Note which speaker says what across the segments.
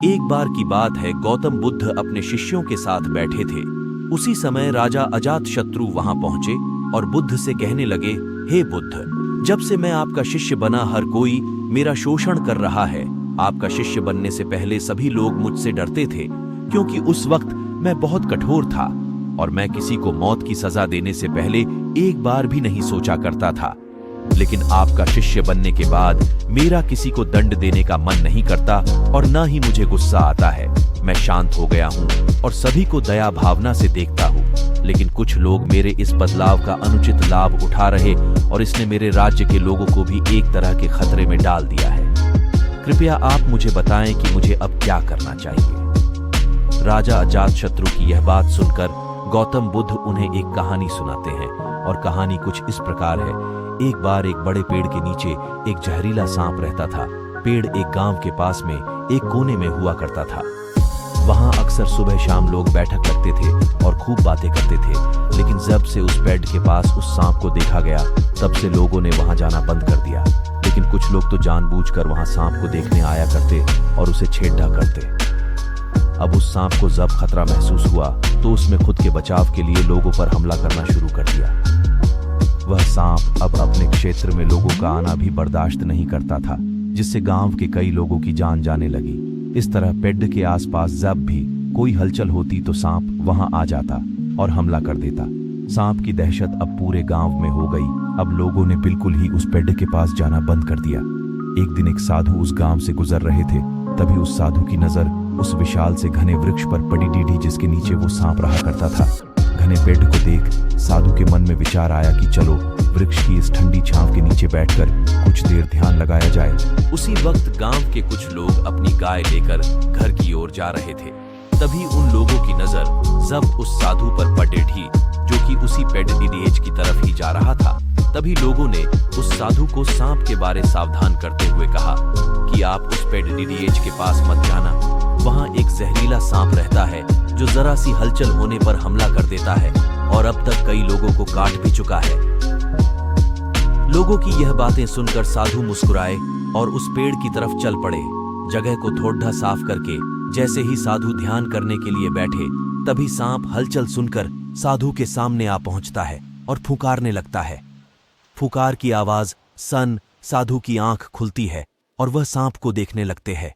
Speaker 1: एक बार की बात है, गौतम बुद्ध अपने शिष्यों के साथ बैठे थे। उसी समय राजा अजातशत्रु वहां पहुंचे और बुद्ध से कहने लगे, हे बुद्ध, जब से मैं आपका शिष्य बना हर कोई मेरा शोषण कर रहा है। आपका शिष्य बनने से पहले सभी लोग मुझसे डरते थे, क्योंकि उस वक्त मैं बहुत कठोर था और मैं किसी को मौत की सजा देने से पहले एक बार भी नहीं सोचा करता था। लेकिन आपका शिष्य बनने के बाद मेरा किसी को दंड देने का मन नहीं करता और ना ही मुझे गुस्सा आता है। मैं शांत हो गया हूँ और सभी को दया भावना से देखता हूँ। लेकिन कुछ लोग मेरे इस बदलाव का अनुचित लाभ उठा रहे और इसने मेरे राज्य के लोगों को भी एक तरह के खतरे में डाल दिया है। कृपया आप मुझे बताएं कि मुझे अब क्या करना चाहिए। राजा अजातशत्रु की यह बात सुनकर गौतम बुद्ध उन्हें एक कहानी सुनाते हैं और कहानी कुछ इस प्रकार है। एक बार एक बड़े पेड़ के नीचे एक जहरीला सांप रहता था। पेड़ एक गांव के पास में एक कोने में हुआ करता था। वहां अक्सर सुबह शाम लोग बैठक लगते थे और खूब बातें करते थे। लेकिन जब से उस पेड़ के पास उस सांप को देखा गया, तब से लोगों ने वहां जाना बंद कर दिया। लेकिन कुछ लोग तो जानबूझकर वहां सांप को देखने आया करते और उसे छेड़ा करते। अब उस सांप को जब खतरा महसूस हुआ तो उसने खुद के बचाव के लिए लोगों पर हमला करना शुरू कर दिया। वह सांप अब अपने क्षेत्र में लोगों का आना भी बर्दाश्त नहीं करता था, जिससे गांव के कई लोगों की जान जाने लगी। इस तरह पेड़ के आसपास जब भी कोई हलचल होती तो सांप वहां आ जाता और हमला कर देता। सांप की दहशत अब पूरे गांव में हो गई। अब लोगों ने बिल्कुल ही उस पेड़ के पास जाना बंद कर दिया। एक दिन एक साधु उस गांव से गुजर रहे थे। तभी उस साधु की नजर उस विशाल से घने वृक्ष पर पड़ी डीढ़ी, जिसके नीचे वो सांप रहा करता था। घने पेड़ को देख साधु के मन में विचार आया कि चलो वृक्ष की इस ठंडी छांव के नीचे बैठकर कुछ देर ध्यान लगाया जाए। उसी वक्त गांव के कुछ लोग अपनी गाय लेकर घर की ओर जा रहे थे। तभी उन लोगों की नजर जब उस साधु पर पड़ी थी, जो कि उसी पेड़ डीढ़ी की तरफ ही जा रहा था। तभी लोगों ने उस साधु को सांप के बारे सावधान करते हुए कहा कि आप उस पेड़ डीढ़ी के पास मत जाना। वहां एक जहरीला सांप रहता है जो जरा सी हलचल होने पर हमला कर देता है और अब तक कई लोगों को काट भी चुका है। लोगों की यह बातें सुनकर साधु मुस्कुराए और उस पेड़ की तरफ चल पड़े। जगह को थोड़ा साफ करके जैसे ही साधु ध्यान करने के लिए बैठे, तभी सांप हलचल सुनकर साधु के सामने आ पहुंचता है और फुकारने लगता है। फुकार की आवाज सन साधु की आंख खुलती है और वह सांप को देखने लगते हैं।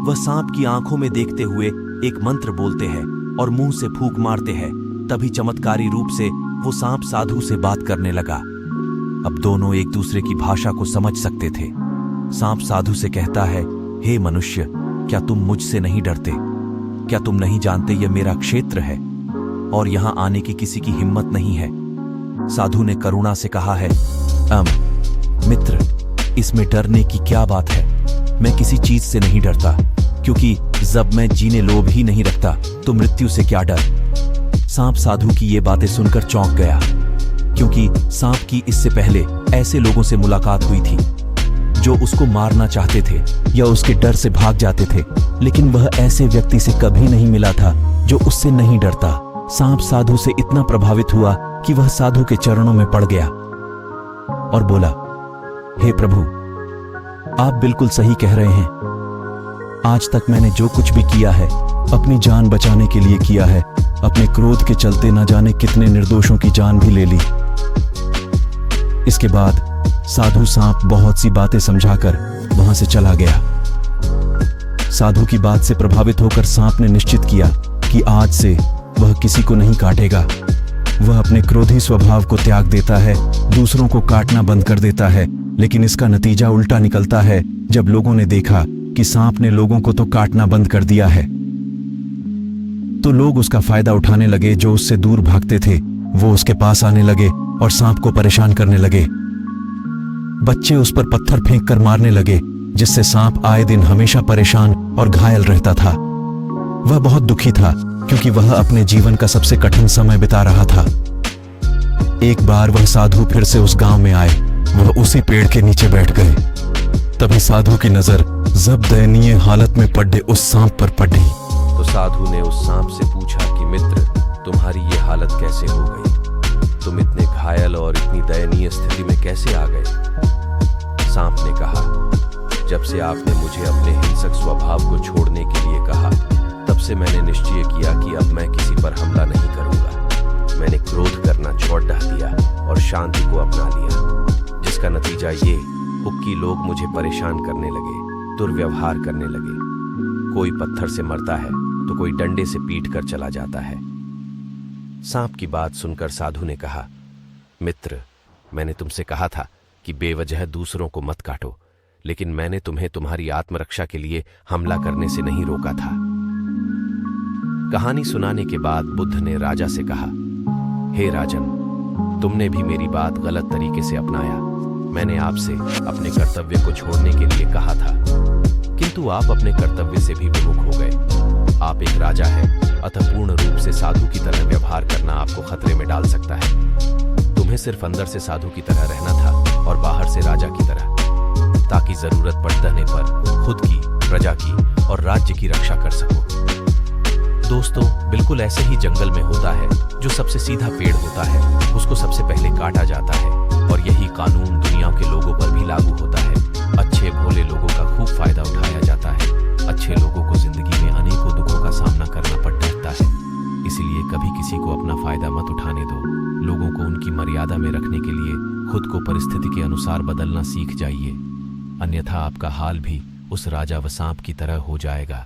Speaker 1: वह सांप की आंखों में देखते हुए एक मंत्र बोलते हैं और मुंह से फूंक मारते हैं। तभी चमत्कारी रूप से वो सांप साधु से बात करने लगा। अब दोनों एक दूसरे की भाषा को समझ सकते थे। सांप साधु से कहता है, हे मनुष्य, क्या तुम मुझसे नहीं डरते? क्या तुम नहीं जानते यह मेरा क्षेत्र है और यहां आने की किसी की हिम्मत नहीं है? साधु ने करुणा से कहा है, मित्र, इसमें डरने की क्या बात है? मैं किसी चीज से नहीं डरता, क्योंकि जब मैं जीने लोभ ही नहीं रखता तो मृत्यु से क्या डर। सांप साधु की ये बातें सुनकर चौंक गया, क्योंकि सांप की इससे पहले ऐसे लोगों से मुलाकात हुई थी जो उसको मारना चाहते थे या उसके डर से भाग जाते थे, लेकिन वह ऐसे व्यक्ति से कभी नहीं मिला था जो उससे नहीं डरता। सांप साधु से इतना प्रभावित हुआ कि वह साधु के चरणों में पड़ गया और बोला, हे प्रभु, आप बिल्कुल सही कह रहे हैं। आज तक मैंने जो कुछ भी किया है अपनी जान बचाने के लिए किया है। अपने क्रोध के चलते न जाने कितने निर्दोषों की जान भी ले ली। इसके बाद साधु सांप बहुत सी बातें समझाकर वहां से चला गया। साधु की बात से प्रभावित होकर सांप ने निश्चित किया कि आज से वह किसी को नहीं काटेगा। वह अपने क्रोधी स्वभाव को त्याग देता है, दूसरों को काटना बंद कर देता है। लेकिन इसका नतीजा उल्टा निकलता है। जब लोगों ने देखा कि सांप ने लोगों को तो काटना बंद कर दिया है, तो लोग उसका फायदा उठाने लगे। जो उससे दूर भागते थे वो उसके पास आने लगे और सांप को परेशान करने लगे। बच्चे उस पर पत्थर फेंक कर मारने लगे, जिससे सांप आए दिन हमेशा परेशान और घायल रहता था। वह बहुत दुखी था, क्योंकि वह अपने जीवन का सबसे कठिन समय बिता रहा था। एक बार वह साधु फिर से उस गांव में आए। वह उसी पेड़ के नीचे बैठ गए। तभी साधु की नजर जब दयनीय हालत में पड़े उस सांप पर पड़ी।
Speaker 2: तो साधु ने उस सांप से पूछा कि मित्र, तुम्हारी ये हालत कैसे हो गई? तुम इतने घायल और इतनी दयनीय स्थिति में कैसे आ गए? सांप ने कहा, जब से आपने मुझे अपने हिंसक स्वभाव को छोड़ने के लिए कहा, तब से मैंने निश्चय किया कि अब मैं किसी पर हमला नहीं करूंगा। मैंने क्रोध करना छोड़ दिया और शांति को अपना लिया, जिसका नतीजा ये हुक्की लोग मुझे परेशान करने लगे, दुर्व्यवहार करने लगे। कोई पत्थर से मरता है तो कोई डंडे से पीट कर चला जाता है। सांप की बात सुनकर साधु ने कहा, मित्र, मैंने तुमसे कहा था कि बेवजह दूसरों को मत काटो, लेकिन मैंने तुम्हें तुम्हारी आत्मरक्षा के लिए हमला करने से नहीं रोका था। कहानी सुनाने के बाद बुद्ध ने राजा से कहा, हे राजन, तुमने भी मेरी बात गलत तरीके से अपनाया। मैंने आपसे अपने कर्तव्य को छोड़ने के लिए कहा था, किंतु आप अपने कर्तव्य से भी विमुख हो गए। आप एक राजा हैं, अतः पूर्ण रूप से साधु की तरह व्यवहार करना आपको खतरे में डाल सकता है। तुम्हें सिर्फ अंदर से साधु की तरह रहना था और बाहर से राजा की तरह, ताकि जरूरत पड़ने पर खुद की, प्रजा की और राज्य की रक्षा कर सको। दोस्तों, बिल्कुल ऐसे ही जंगल में होता है, जो सबसे सीधा पेड़ होता है उसको सबसे पहले काटा जाता है, और यही कानून दुनिया के लोगों पर भी लागू होता है। अच्छे भोले लोगों का खूब फायदा उठाया जाता है। अच्छे लोगों को जिंदगी में अनेकों दुखों का सामना करना पड़ सकता है, इसलिए कभी किसी को अपना फायदा मत उठाने दो। लोगों को उनकी मर्यादा में रखने के लिए खुद को परिस्थिति के अनुसार बदलना सीख जाइए, अन्यथा आपका हाल भी उस राजा व सांप की तरह हो जाएगा।